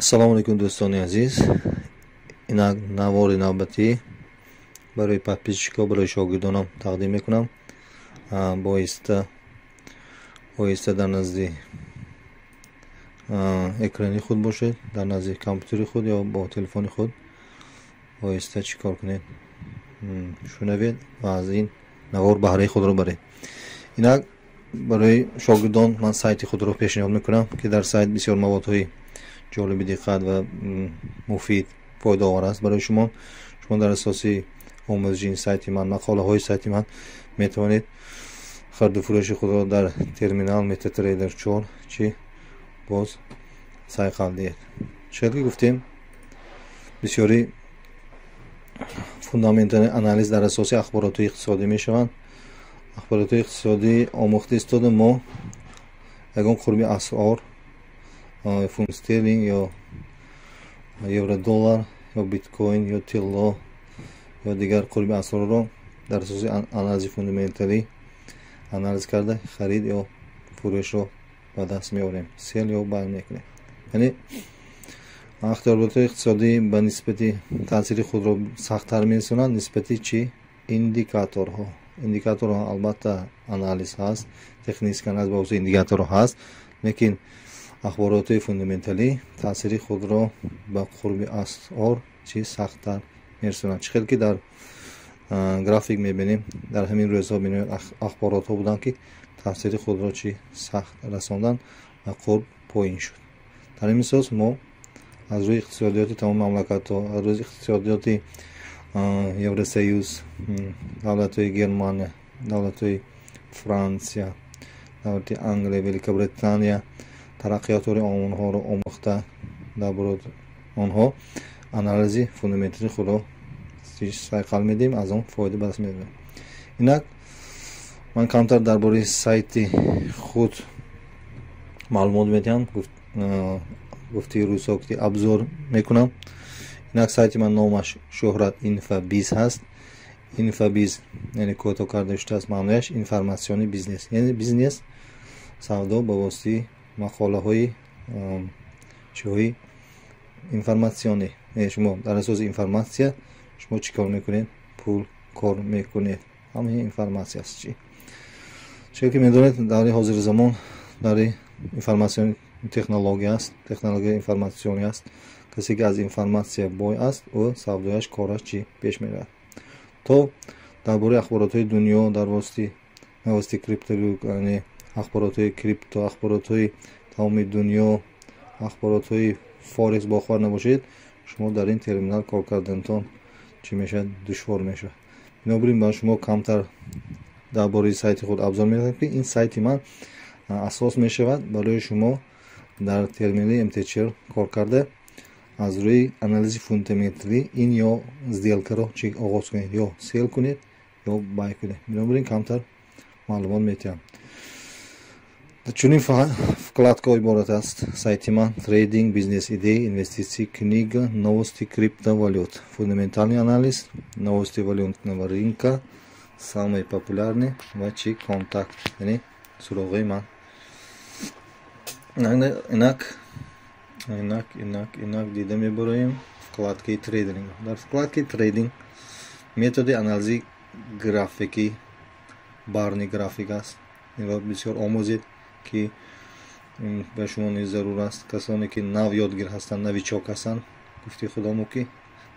Assalomu alaykum do'stoni aziz. Navori navbati برای подписчиков برای شاگردانم تقدیم میکنم. بایسته در نزد اکرانی خود باشید، در نزد کامپیوتر خود یا با تلفن خود بایسته چیکار کنید، شنوید و از این نوار بهره خود رو برید. اینا برای شاگردان من سایت خود رو پیشنهاد میکنم که در سایت بسیار موادهای جالب دقت و مفید فایده آور است برای شما در اساس آموزش این سایت من، مقاله های سایت من میتوانید خرید و فروش خود را در ترمینال متا تریدر 4 باز سعی کردید. چطور گفتیم بسیاری فوندامنتال آنالیز در اساس اخبارات اقتصادی میشوند. اخبارات اقتصادی آموخته استاد ما یگان قربی اسعار فونت استرلینگ یا یورو دلار یا بیت کوین یا طلا یا دیگر قربی اسعار را در اساس آنالیز فوندامنتالی آنالیز کرده خرید یا فروش را به دست میاریم، سیل یا بای میکنیم. یعنی اختیارات اقتصادی به نسبت تاثیر خود را سخت‌تر می‌رسانند نسبت چی؟ ایندیکاتورها البته آنالیز هست، تکنیکان از باز ایندیکاتورها هست، لیکن اخبارات فوندامنتالی تاثیر خود را به قرب اسعار چی سخت‌تر می‌رسانند. چقدر که در گرافیک می‌بینیم در همین روزها می‌بینیم اخبارات ها بودند که تاثیر خود را چی سخت رساندن و قرب پایین شد. در این اساس ما از روی اقتصادیات تمام مملکت‌ها، از روی اقتصادیات یوراسیوس، دولت‌های گرمانیا، دولت‌های فرانسیا، دولت انگلیس، ویلیک بریتانیا ترقیات آنها را آموخته درباره آنها آنالیز فوندامنتال خود را سعی می‌دیم از آن فایده به دست می‌آوریم. اینک من کمتر درباره سایت خود معلومات میدم، گفتی روزها که ابزار میکنم. اینک سایت من نامش شهرت اینفابیز هست. اینفابیز یعنی کوتاه کرده شده است، معنیش اینفورماسیونی بیزنس، یعنی بیزنس سودا با واسطه مقاله های چیزهای اینفورماسیونی. شما در اساس اینفورماسیون شما چیکار میکنید؟ پول کار میکنید. همین اینفورماسیون است. چون که میدونید در حاضر زمان در اینفورماسیون تکنولوژی است، تکنولوژی اینفورماسیونی است. کسی که از اینفورماسیون بای است او سودایش کارش چی پیش میره. تو درباره اخبارات دنیا در واسطه کریپتو، یعنی اخبارات کریپتو، اخبارات تمام دنیا، اخبارات فارکس باخبر نباشید، شما در این ترمینال کار کردنتون چی میشه؟ دشوار میشه. بنابراین با شما کمتر درباره سایت خود ابزار می‌دهید که این سایت من اساس میشود برای شما در ترمینال MT4 کار کرده از روی آنالیز فوندامنتالی این یا زدیلکا را چی آغاز کنید، یا سیل کنید یا بای کنید. بنابراین کمتر معلومات میتیم. چنین вкладка عبارت است سایت من: трейдинг, бизнес идеи, инвестиции, книга, новости криптовалют, фундаментальный анализ, новости валютного рынка, самые популярные ва чи контакт, یعنی سراغ من. اینک دیده میبریم вкладки трейдинг. در вкладки трейдинг методи анализи графики барни график است. این را بسیار آموزید که به شما نیز ضرور است. کسانی که نو یادگیر هستند، نویچاک هستند، گفتی خودمو که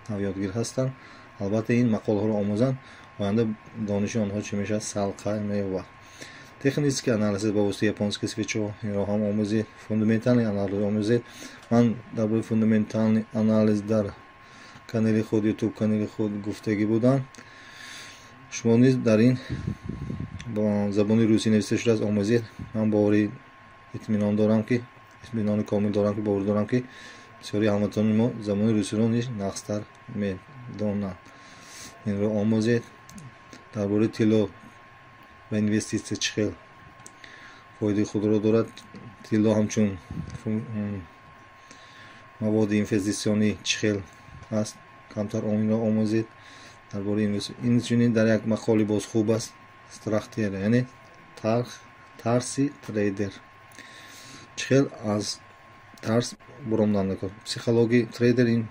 نو یادگیر هستند، البته این مقاله ها رو آموزند، آینده دانش آنها چی میشه؟ سلقه می‌یابد. تکنیک آنالیز با واسطه یپونسکی سویچو این را هم آموزید. فوندامنتال آنالیز آموزید. من درباره فوندامنتال آنالیز در کانال خود، یوتیوب کانال خود گفتگی بودم. شما نیز در این با زبان روسی نوشته شده است آموزید. من باوری اطمینان دارم که کامل دارم که باور دارم که بسیاری هموطنان ما زبان روسی را نیز نقص‌تر می‌دانند. این را آموزید. درباره طلا و اینوستیسی چخیل فایده خود را دارد. طلا همچون مواد اینوستیسیونی چخیل است، کمتر آن را آموزید. درباره این چنین در یک مقاله باز خوب است. استراختیر یعنی ترسی تریدر. چخیل از тарс буромдан мекунад. Психологи трейдер ин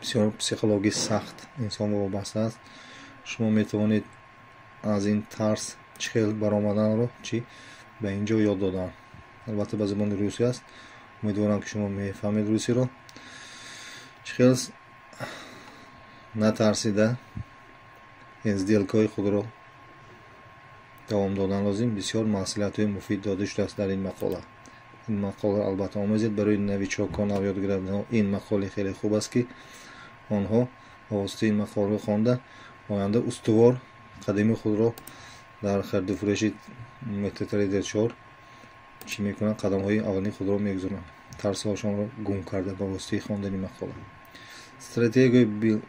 бисёр психологи сахт инсон вобаста аст. шумо метавонед аз ин тарс чӣ хел баромаданро чӣ ба ин ҷо ёд додам. албатта ба забони русӣ аст. умедворам ки шумо мефаҳмед русиро. чӣ хел натарсида сделкаҳои худро давом додан лозим. бисёр маслиҳатҳои муфид дода шудааст дар ин мақола. ин мақола албатта омӯзед барои навичокон, навёдгирандаҳо. ин мақолаи хеле хуб аст ки онҳо ба воситаи ин мақоларо хонда оянда устувор қадами худро дар хариду фурӯши MetaTrader 4 чӣ мекунанд? қадамҳои аввалини худро мегузоранд. тарсҳоашонро гум карда ба воситаи хондани мақола. стратегияи Билл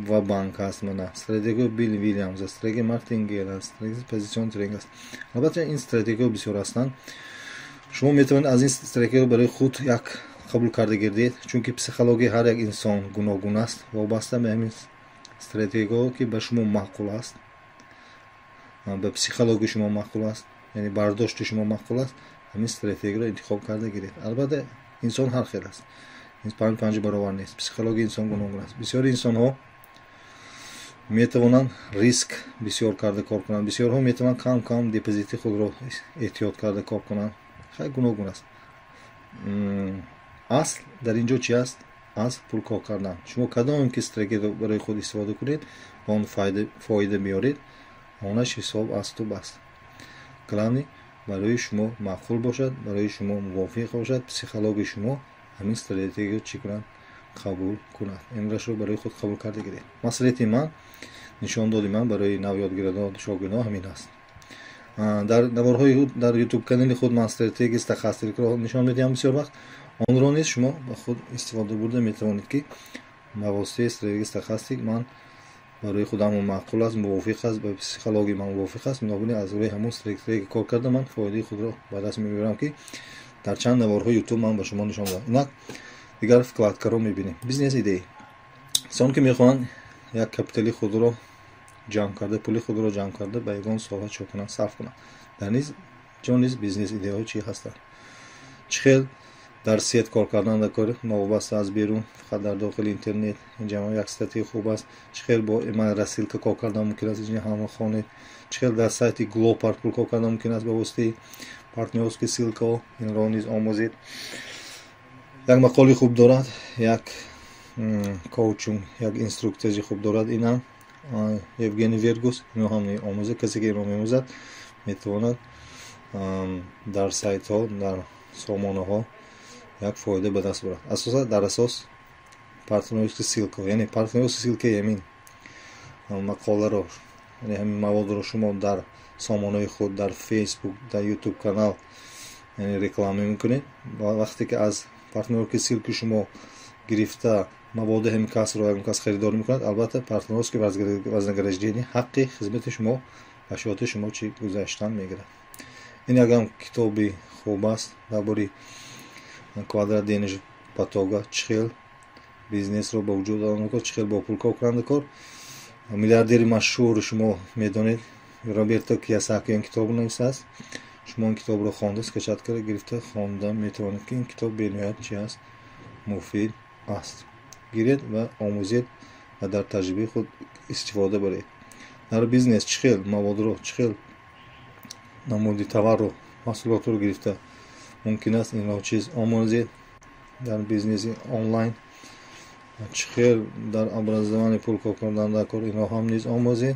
ва банк аст мана. стратегияи Билл Вильямс аст. стратегияи Мартингел аст. стратегияи позитсион трейдинг аст. албатта ин стратегияҳо бисёр ҳастанд. шумо метавонед аз ин стратегияҳо барои худ як қабул карда гирдед, чунки психологияи ҳар як инсон гуногун аст. вобаста ба ҳамин стратегияҳо ки ба шумо маъқул аст, ба психологияи шумо маъқул аст, яъне бардошти шумо маъқул аст, ҳамин стратегияро интихоб карда гиред. албатта инсон ҳар хел аст. панҷ баробар нест. психологияи инсон гуногун аст. бисёри инсонҳо метавонанд риск бисёр карда кор кунанд. бисёрҳо метавонанд кам депозити худро эҳтиёт карда кор кунанд. хай гуногун аст. асл дар ин ҷо чӣ аст? аз пул кор кардан. шумо кадом ки стратегияро барои худ истифода кунед, ба он фоида биёред, онаш ҳисоб асту бас. главни барои шумо маъқул бошад, барои шумо мувофиқ бошад, психологияи шумо ҳамин стратегияро чӣ кунад? қабул кунад. имрашро барои худ қабул карда гиред. маслиҳати ман, нишондоди ман барои навёдгирандаҳо, шогирдоҳо ҳамин аст. дар наварҳои дар YouTube канали худ ман стратегияи стахастикро нишон медиҳам бисёр вақт. онро низ шумо ба худ истифода бурда метавонед ки ба воситаи стратегияи стахастик ман барои худам маъқул аст, мувофиқ аст, ба психологияи ман мувофиқ аст. бинобарин аз рӯи ҳамон стратегия кор карда ман фоидаи худро ба даст мебарам ки дар чанд наварҳои YouTube ман ба шумо нишон додам. инак дигар вкладкаро мебинем. бизнес идея. инсон ки мехоҳанд як капитали худро ҷамъ карда, пули худро ҷамъ карда ба ягон соҳа чӣ кунанд? сарф кунанд. дар низ ҷо низ бизнес идеяҳо чӣ ҳастанд? чӣ хел дар сет кор кардан дар кор новобаста аз берун, фақат дар дохили интернет. инҷа як статъи хуб аст. чӣ хел бо имайл расилка кор кардан мумкин аст? инҷа ҳама хонед. чӣ хел дар сайти Glopart пул кор кардан мумкин аст ба воситаи партнёрскии силкаҳо? инро низ омӯзед. як мақоли хуб дорад, як коучинг, як инструктажи хуб дорад. инам Евгений Вергус, ино ҳам омӯзад. касе ки инро меомӯзад метавонад дар сайтҳо, дар сомонаҳо як фоида ба даст бурад. асосан дар асос партнёрскии силка, яъне партнёрскии силка ҳамин мақоларо, яъне ҳамин маводро шумо дар сомонаҳои худ, дар Facebook, дар YouTube канал яъне реклама мекунед. вақте ки аз партнёрскии силки шумо гирифта маводи ҳамин касро ягон кас харидорӣ мекунад, албатта партнёрские вознаграждение, ҳаққи хизмати шумо ба шоти шумо чӣ гузаштан мегирад. ин ягон китоби хуб аст дар бори квадрат денежи патога. чӣ хел бизнесро ба вуҷуд овардан кор, чӣ хел бо пул кор кардан кор. миллиардери машҳур шумо медонед, Роберто Киясаки ин китобро нависааст. шумо ин китобро хонда, скачаткара гирифта хонда метавонед ки ин китоб бениҳоят чӣ аст? муфид аст. гиред ва омӯзед ва дар таҷрибаи худ истифода баред. дар бизнес чӣ хел маводро, чӣ хел намуди товарро, маҳсулотро гирифта мумкин аст инро чиз омӯзед. дар бизнеси онлайн чӣ хел дар образование пул кор кардан дар кор, инро ҳам низ омӯзед.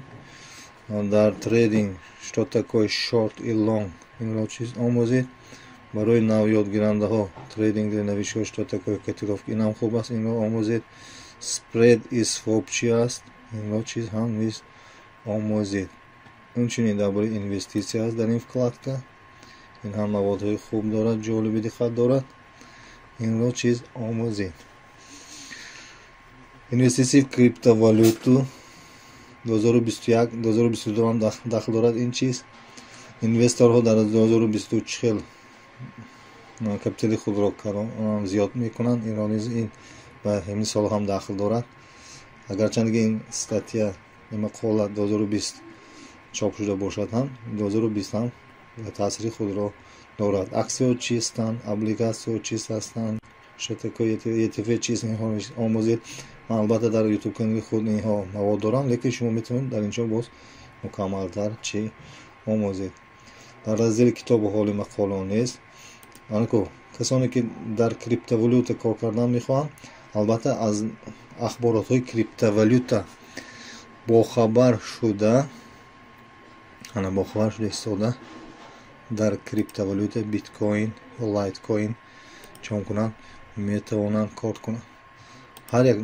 дар трейдинг что такое short и long, инро чиз омӯзед. барои навёдгирандаҳо трейдинги навишо что такое котировка, инам хуб аст, инро омӯзед. spread и swap чӣ аст, инро чиз ҳам низ омӯзед. инчунин дар бораи инвеститсия аст дар ин вкладка. ин ҳам маводҳои хуб дорад, ҷолиби диққат дорад. инро чиз омӯзед. инвеститсия в криптовалюту 2021-2022 ҳам дахл дорад ин чиз. инвесторҳо дар 2022 чӣ хел капитали худро зиёд мекунанд, инро низ ин ба ҳамин сол ҳам дахл дорад. агарчанде ин статья, ин мақола 2020 чоп шуда бошад ҳам 2020 ҳам таъсири худро دارد. اکسیو چیستند، ابلیگاسیو چیست هستند، شتکو ETF چیست، اینها آموزید. من البته در یوتیوب کانال خود اینها مواد دارم، لیکن شما میتونید در اینجا باز مکملتر چی آموزید. در رازیل کتاب و حال مقاله نیست. آنکو کسانی که در کریپتوالوتا کار کردن میخوان، البته از اخبارات های کریپتوالوتا باخبر شده، ایستاده در کریپتوالوتا بیت کوین و لایت کوین چون کنند میتوانند کار کنند. هر یک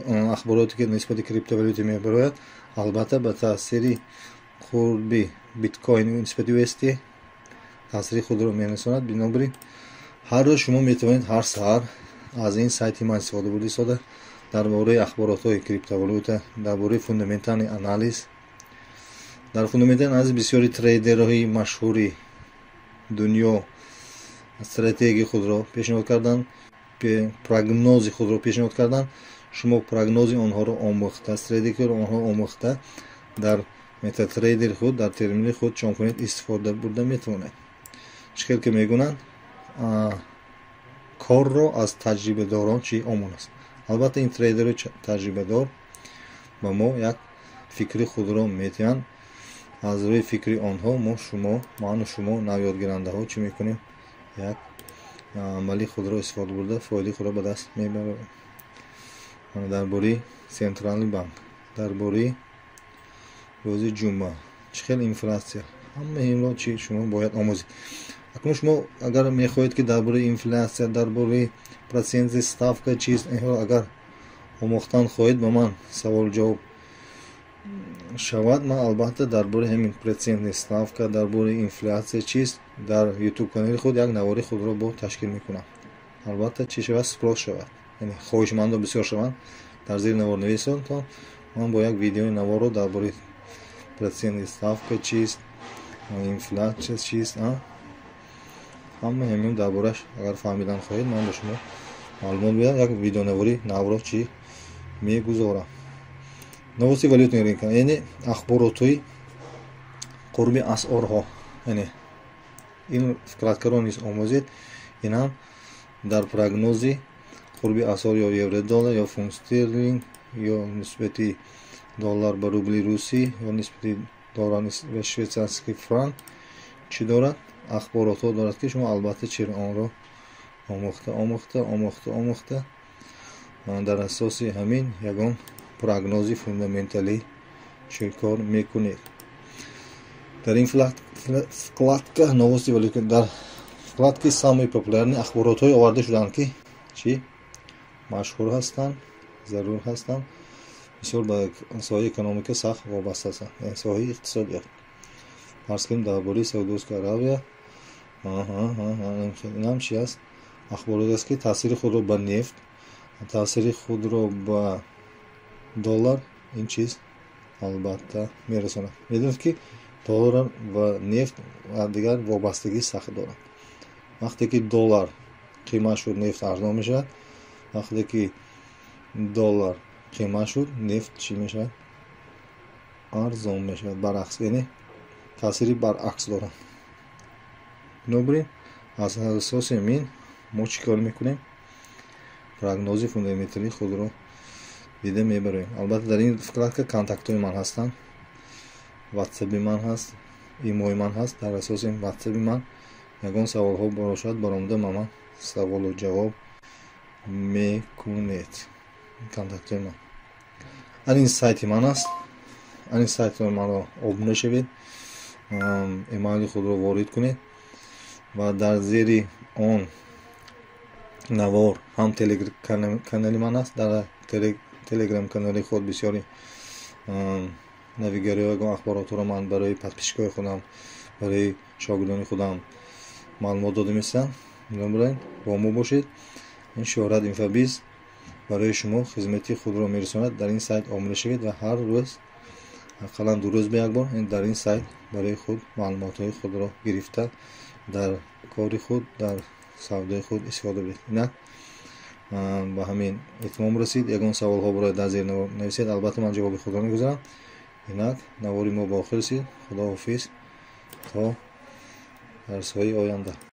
اخباراتی که نسبت کریپتوالوتا میبراید، البته به تاثیر خوربی بیت کوین نسبت USD تاثیر خود رو میرساند. بنابراین هر روز شما میتوانید هر سحر از این سایت من استفاده بکنید درباره اخبارات های کریپتوالوتا، درباره فوندامنتال آنالیز، در فوندامنتال آنالیز بسیاری تریدرهای مشهوری دنیا استراتژی خود را پیشنهاد کردند، پروگنوز خود را پیشنهاد کردند. شما پروگنوز آنها را آموخته، استراتژی را آنها آموخته در متا تریدر خود، در ترمینال خود چون کنید استفاده برده میتونید. چکل که میگونند کار را از تجربه داران چی آمون است. البته این تریدر تجربه دار با ما یک فکری خود را میتونن از روی فکری آنها من و شما نویادگیرنده ها چی میکنیم، یک عملی خود را استفاده برده فایده خود را به دست میبریم. درباره سنترال بانک، درباره روز جمعه چقدر اینفلاسیون، همه این را چی شما باید آموزید. اکنون شما اگر میخواهید که درباره اینفلاسیون، درباره پرسنت ستافکا چیست، اینها اگر آموختن خواهید به من سوال جواب شود، من البته درباره همین پرسنت ستافکا، درباره اینفلاسیون چیست در یوتیوب کانال خود یک نواری خود را با تشکیل میکنم. البته چی شود سپلاس شود، یعنی خواهشمندان بسیار شوند در زیر نوار نویسند تا من با یک ویدیو نوار رو درباره پرسنت ستافکا چیست، اینفلاسیون چیست، همه همین دربارش اگر فهمیدن خواهید من به شما معلومات میدم. یک ویدیو نواری نورا چی میگذارم. новости валютной рынка، یعنی اخبارات‌های قربی اسعارها، یعنی این вкратко نیست آموزید. این هم در پروگنوزی قربی اسعار یا یورو دلار یا فونت استرلینگ یا نسبت دلار به روبل روسی یا نسبت دلار به شویتزارسکی فرانک چی دارد، اخبارات ها دارد که شما البته چرا آن را آموخته در اساس همین یگان پروگنوزی فوندامنتالی کار میکنید. در این вкладка новости валюты، در вкладки самые популярные اخبارات های آورده شدند که چی مشهور هستند، ضرور هستند، بسیار به ساحه اکونومیک سخت وابسته هستند، یعنی ساحه اقتصادیات. فرض کنیم درباره سعودی عربیه، این هم چی است، اخبارات است که تاثیر خود رو به نفت، تاثیر خود رو به دلار این چیز البته میرسونه. میدونید که دلار و نفت و دیگر وابستگی سخت دارند. وقتی که دلار قیمت شد نفت ارزان میشود، وقتی که دلار قیمت شد نفت چی میشود، ارزان میشود. برعکس، یعنی تاثیری برعکس دارند. بنابراین از اساس این ما چی کار میکنیم، پروگنوزی فوندامنتالی خود رو دیده میبریم. البته در این вкладка کانتاکت های من هستند، واتساپ من هست، ایموی من هست. در اساس این واتساپ من یگان سوال ها باشد برآمده من سوال و جواب میکنید. کانتاکت من این سایت من است، این سایت من رو ابونه شوید، ایمیل خود رو وارد کنید و در زیر آن نوار هم تلگرام کانال من است. در تلگرام کانال خود بسیاری نویگری و اخبارات رو من برای پادپیشکای خودم، برای شاگردان خودم معلومات داده میستم. بنابراین با ما باشید. این شهرت اینفابیز برای شما خدمتی خود را میرساند. در این سایت آموزش شوید و هر روز حداقل 2 روز به یک بار در این سایت برای خود معلومات های خود را گرفته در کار خود، در سودای خود استفاده برید. نه با همین اتمام رسید. یگان سوال ها برای در زیر نویسید، البته من جواب خود را میگذارم. اینک نواری ما با آخر رسید. خدا حافظ تا درس های آینده.